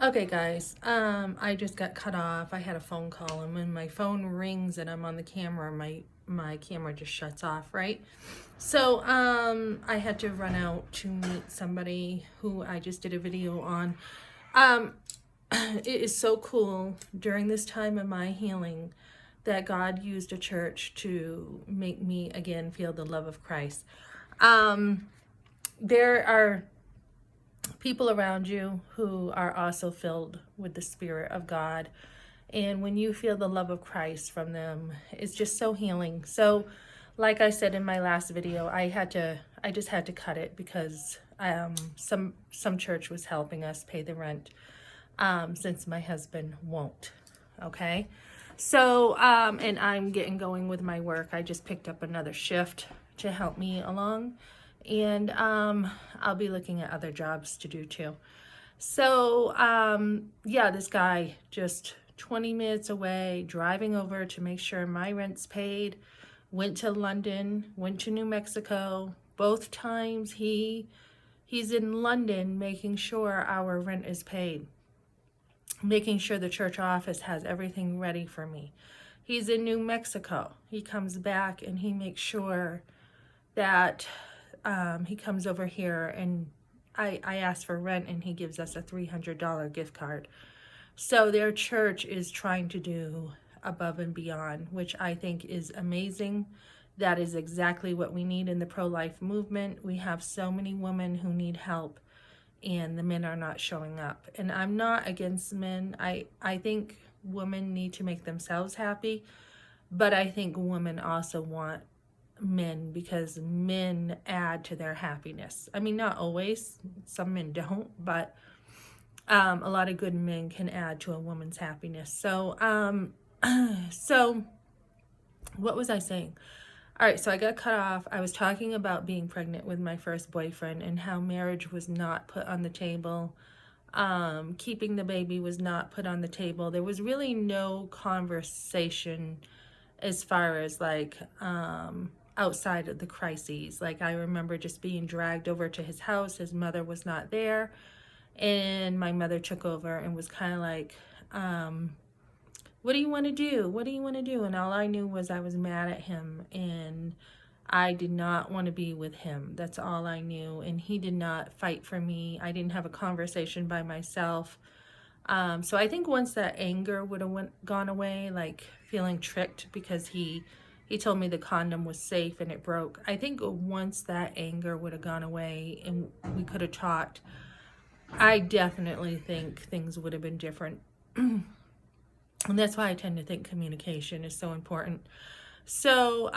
Okay, guys. I just got cut off. I had a phone call, and when my phone rings and I'm on the camera, my camera just shuts off, right? So, I had to run out to meet somebody who I just did a video on. Um, it is so cool during this time of my healing that God used a church to make me again feel the love of Christ. Um, there are people around you who are also filled with the Spirit of God. And when you feel the love of Christ from them, it's just so healing. So, like I said in my last video, I just had to cut it because some church was helping us pay the rent since my husband won't. Okay. So, and I'm getting going with my work. I just picked up another shift to help me along. And I'll be looking at other jobs to do too. So, yeah, this guy just 20 minutes away, driving over to make sure my rent's paid, went to London, went to New Mexico. Both times he's in London making sure our rent is paid, making sure the church office has everything ready for me. He's in New Mexico. He comes back and he makes sure that he comes over here, and I asked for rent and he gives us a $300 gift card. So their church is trying to do above and beyond, which I think is amazing. That is exactly what we need in the pro-life movement. We have so many women who need help and the men are not showing up. And I'm not against men. I think women need to make themselves happy, but I think women also want men because men add to their happiness. I mean, not always. Some men don't, but a lot of good men can add to a woman's happiness. So, so what was I saying? All right, so I got cut off. I was talking about being pregnant with my first boyfriend and how marriage was not put on the table. Keeping the baby was not put on the table. There was really no conversation as far as like outside of the crises. Like I remember just being dragged over to his house. His mother was not there. And my mother took over and was kind of like, what do you want to do? What do you want to do? And all I knew was I was mad at him and I did not want to be with him. That's all I knew. And he did not fight for me. I didn't have a conversation by myself. So I think once that anger would have gone away, like feeling tricked because he told me the condom was safe and it broke. I think once that anger would have gone away and we could have talked, I definitely think things would have been different. And that's why I tend to think communication is so important. So,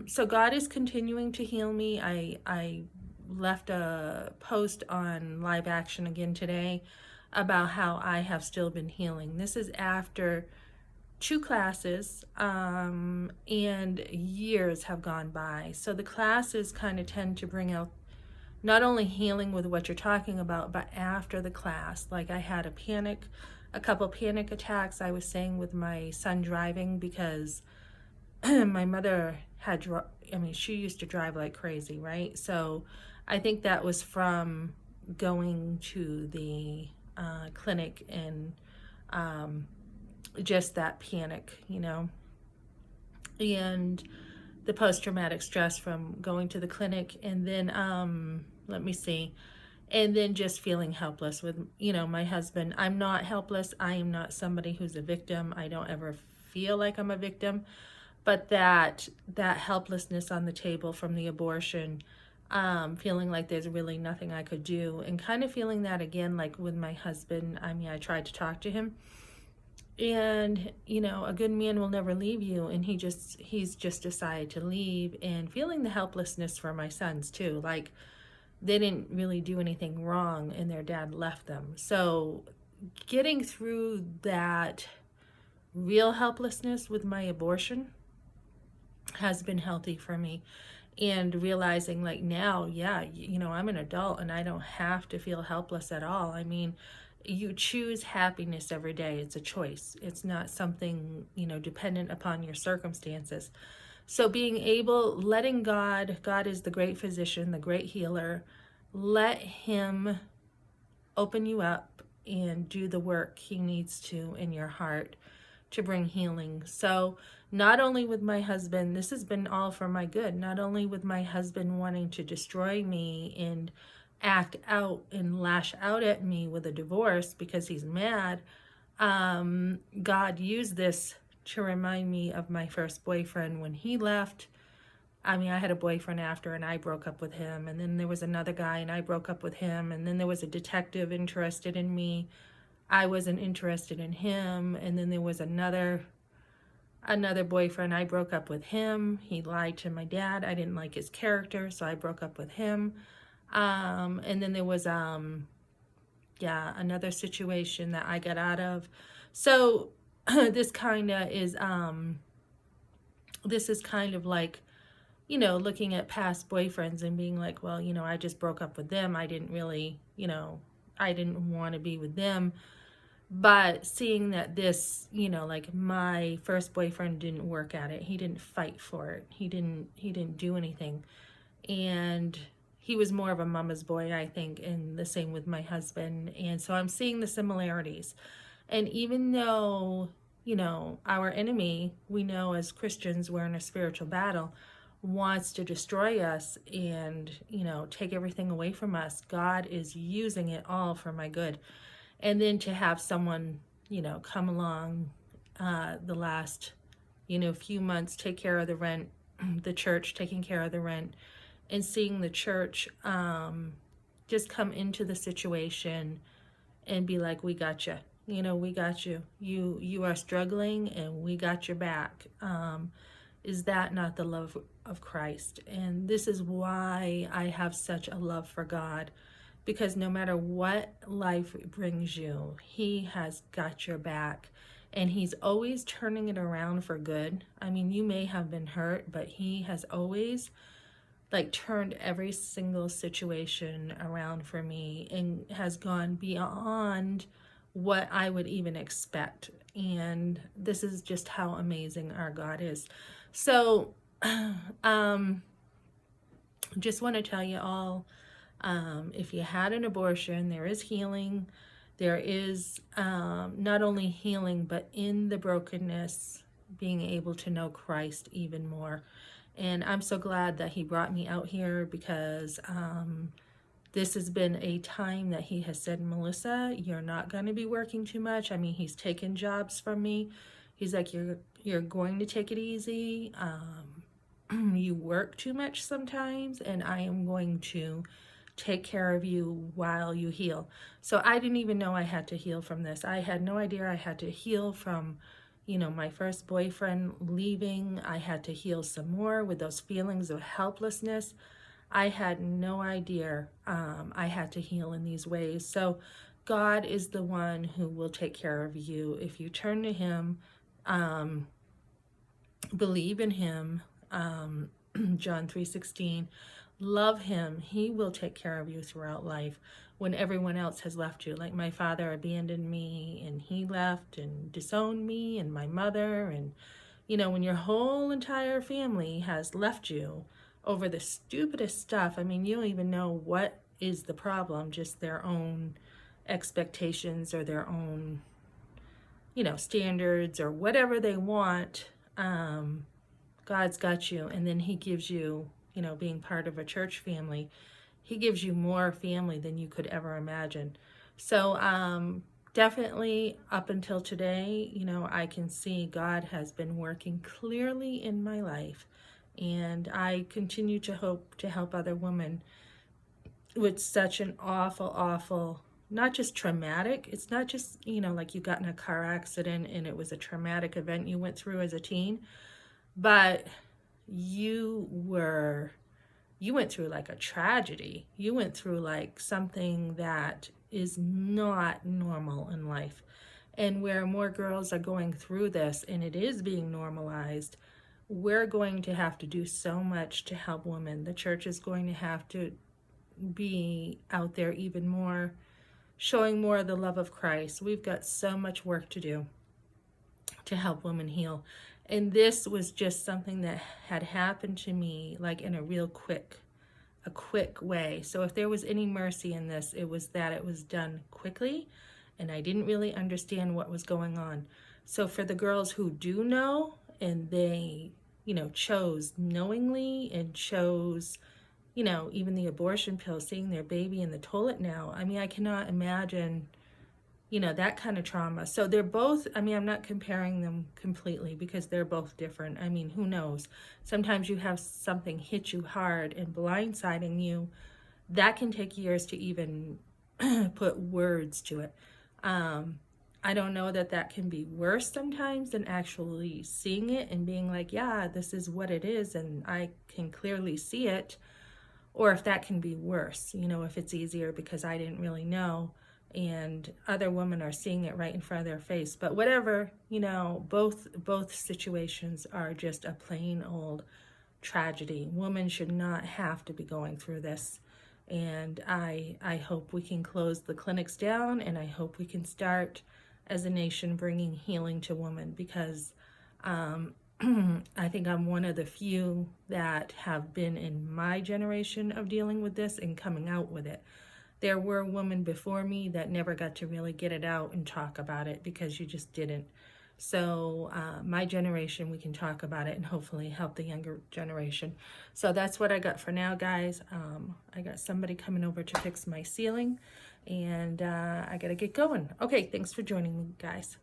so God is continuing to heal me. I left a post on Live Action again today about how I have still been healing. This is after 2 classes, and years have gone by. So the classes kind of tend to bring out not only healing with what you're talking about, but after the class. Like I had a couple panic attacks, I was saying, with my son driving because my mother had, she used to drive like crazy, right? So I think that was from going to the clinic and just that panic, and the post-traumatic stress from going to the clinic, and then let me see, and then just feeling helpless with my husband. I'm not helpless. I am not somebody who's a victim. I don't ever feel like I'm a victim, but that helplessness on the table from the abortion, feeling like there's really nothing I could do, and kind of feeling that again like with my husband. I tried to talk to him, and a good man will never leave you, and he's just decided to leave, and feeling the helplessness for my sons too, like they didn't really do anything wrong and their dad left them. So getting through that real helplessness with my abortion has been healthy for me, and realizing like now, yeah, I'm an adult and I don't have to feel helpless at all. I mean, you choose happiness every day. It's a choice. It's not something, dependent upon your circumstances. So being able, letting God is the great physician, the great healer, let him open you up and do the work he needs to in your heart to bring healing. So not only with my husband, this has been all for my good, not only with my husband wanting to destroy me and act out and lash out at me with a divorce because he's mad, God used this to remind me of my first boyfriend when he left. I mean, I had a boyfriend after and I broke up with him, and then there was another guy and I broke up with him, and then there was a detective interested in me. I wasn't interested in him, and then there was another boyfriend. I broke up with him. He lied to my dad. I didn't like his character, so I broke up with him. And then there was another situation that I got out of. So this kind of is this is kind of like, you know, looking at past boyfriends and being like, well, you know, I just broke up with them. I didn't really, you know, I didn't want to be with them. But seeing that this, you know, like my first boyfriend didn't work at it. He didn't fight for it. He didn't do anything. And he was more of a mama's boy, I think, and the same with my husband. And so I'm seeing the similarities. And even though, you know, our enemy, we know as Christians, we're in a spiritual battle, wants to destroy us and, you know, take everything away from us, God is using it all for my good. And then to have someone, you know, come along the last, you know, few months, take care of the rent, the church taking care of the rent, and seeing the church just come into the situation and be like, we got you. You know, we got you. You are struggling and we got your back. Is that not the love of Christ? And this is why I have such a love for God. Because no matter what life brings you, he has got your back. And he's always turning it around for good. I mean, you may have been hurt, but he has always like turned every single situation around for me and has gone beyond what I would even expect. And this is just how amazing our God is. So, just want to tell you all, if you had an abortion, there is healing. There is not only healing, but in the brokenness, being able to know Christ even more. And I'm so glad that he brought me out here, because this has been a time that he has said, Melissa, you're not going to be working too much. I mean, he's taken jobs from me. He's like, you're going to take it easy. You work too much sometimes, and I am going to take care of you while you heal. So I didn't even know I had to heal from this. I had no idea I had to heal from, you know, my first boyfriend leaving. I had to heal some more with those feelings of helplessness. I had no idea I had to heal in these ways. So God is the one who will take care of you if you turn to him, believe in him. John 3:16, love him. He will take care of you throughout life when everyone else has left you. Like my father abandoned me and he left and disowned me, and my mother, and you know, when your whole entire family has left you over the stupidest stuff. I mean, you don't even know what is the problem, just their own expectations or their own, you know, standards or whatever they want. God's got you, and then he gives you, you know, being part of a church family, he gives you more family than you could ever imagine. So definitely up until today, you know, I can see God has been working clearly in my life, and I continue to hope to help other women with such an awful, not just traumatic, it's not just, you know, like you got in a car accident and it was a traumatic event you went through as a teen, but you went through like a tragedy. You went through like something that is not normal in life. And where more girls are going through this and it is being normalized, we're going to have to do so much to help women. The church is going to have to be out there even more, showing more of the love of Christ. We've got so much work to do to help women heal. And this was just something that had happened to me like in a real quick way. So if there was any mercy in this, it was that it was done quickly and I didn't really understand what was going on. So for the girls who do know, and they, you know, chose knowingly and chose, you know, even the abortion pill, seeing their baby in the toilet now, I mean, I cannot imagine, you know, that kind of trauma. So they're both, I mean, I'm not comparing them completely because they're both different. I mean, who knows? Sometimes you have something hit you hard and blindsiding you. That can take years to even put words to it. I don't know that that can be worse sometimes than actually seeing it and being like, yeah, this is what it is, and I can clearly see it. Or if that can be worse, you know, if it's easier because I didn't really know and other women are seeing it right in front of their face. But whatever, you know, both situations are just a plain old tragedy. Women should not have to be going through this. And I hope we can close the clinics down, and I hope we can start as a nation bringing healing to women, because I think I'm one of the few that have been in my generation of dealing with this and coming out with it. There were women before me that never got to really get it out and talk about it because you just didn't. So my generation, we can talk about it and hopefully help the younger generation. So that's what I got for now, guys. I got somebody coming over to fix my ceiling, and I got to get going. Okay, thanks for joining me, guys.